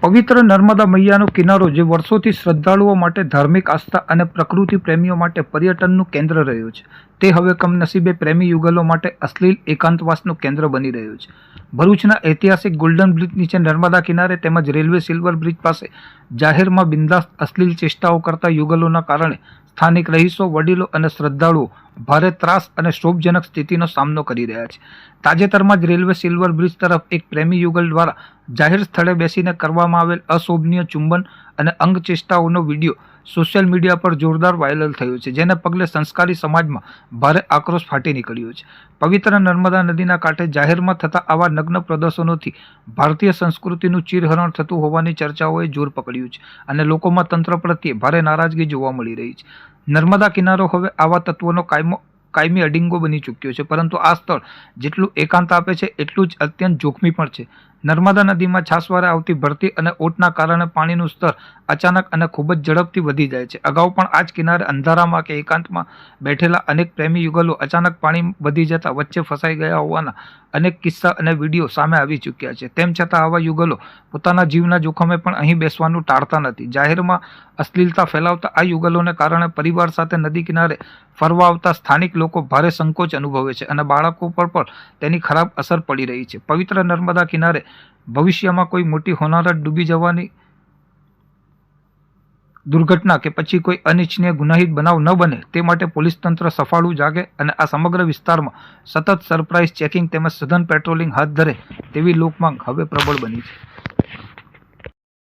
પવિત્ર નર્મદા મૈયાનો કિનારો જે વર્ષોથી શ્રદ્ધાળુઓ માટે ધાર્મિક આસ્થા અને પ્રકૃતિ પ્રેમીઓ માટે પર્યટનનું કેન્દ્ર રહ્યો છે, તે હવે કમનસીબે પ્રેમી યુગલો માટે અશ્લીલ એકાંતવાસનું કેન્દ્ર બની રહ્યું છે. ભરૂચના ઐતિહાસિક ગોલ્ડન બ્રિજ નીચે નર્મદા કિનારે તેમજ રેલવે સિલ્વર બ્રિજ પાસે જાહેરમાં બિંદાસ્ત અશ્લીલ ચેષ્ટાઓ કરતા યુગલોના કારણે સ્થાનિક રહીશો, વડીલો અને શ્રદ્ધાળુઓ ભારે ત્રાસ અને ક્ષોભજનક સ્થિતિનો સામનો કરી રહ્યા છે. તાજેતરમાં જ રેલવે સિલ્વર બ્રિજ તરફ એક પ્રેમી યુગલ દ્વારા જાહેર સ્થળે બેસીને કરવામાં આવેલ અશોભનીય ચુંબન અને અંગચેષ્ટાઓનો વિડીયો સોશિયલ મીડિયા પર જોરદાર વાયરલ થયો છે, જેને પગલે સંસ્કારી સમાજમાં ભારે આક્રોશ ફાટી નીકળ્યો છે. પવિત્ર નર્મદા નદીના કાંઠે જાહેરમાં થતા આવા નગ્ન પ્રદર્શનોથી ભારતીય સંસ્કૃતિનું ચીરહરણ થતું હોવાની ચર્ચાઓએ જોર પકડ્યું છે અને લોકોમાં તંત્ર પ્રત્યે ભારે નારાજગી જોવા મળી રહી છે. નર્મદા કિનારો હવે આવા તત્વોનો કાયમી અડિંગો બની ચૂક્યો છે, પરંતુ આ સ્થળ જેટલું એકાંત આપે છે એટલું જ અત્યંત જોખમી પણ છે. નર્મદા નદીમાં છાસવારે આવતી ભરતી અને ઓટના કારણે પાણીનું સ્તર અચાનક અને ખૂબ જ ઝડપથી વધી જાય છે. અગાઉ પણ આ જ કિનારે અંધારામાં કે એકાંતમાં બેઠેલા અનેક પ્રેમી યુગલો અચાનક પાણી વધી જતા વચ્ચે ફસાઈ ગયા હોવાના અનેક કિસ્સા અને વિડીયો સામે આવી ચૂક્યા છે. તેમ છતાં આવા યુગલો પોતાના જીવના જોખમે પણ અહીં બેસવાનું ટાળતા નથી. જાહેરમાં અશ્લીલતા ફેલાવતા આ યુગલોને કારણે પરિવાર સાથે નદી કિનારે ફરવા આવતા સ્થાનિક લોકો ભારે સંકોચ અનુભવે છે અને બાળકો પર પણ તેની ખરાબ અસર પડી રહી છે. પવિત્ર નર્મદા કિનારે ભવિષ્યમાં કોઈ મોટી હોનારત ડૂબી જવાની દુર્ઘટના કે પછી કોઈ અનિચ્છનીય ગુનાહિત બનાવ ન બને તે માટે પોલીસ તંત્ર સફાળું જાગે અને આ સમગ્ર વિસ્તારમાં સતત સરપ્રાઇઝ ચેકિંગ તેમજ સઘન પેટ્રોલિંગ હાથ ધરે તેવી લોકમાંગ હવે પ્રબળ બની છે.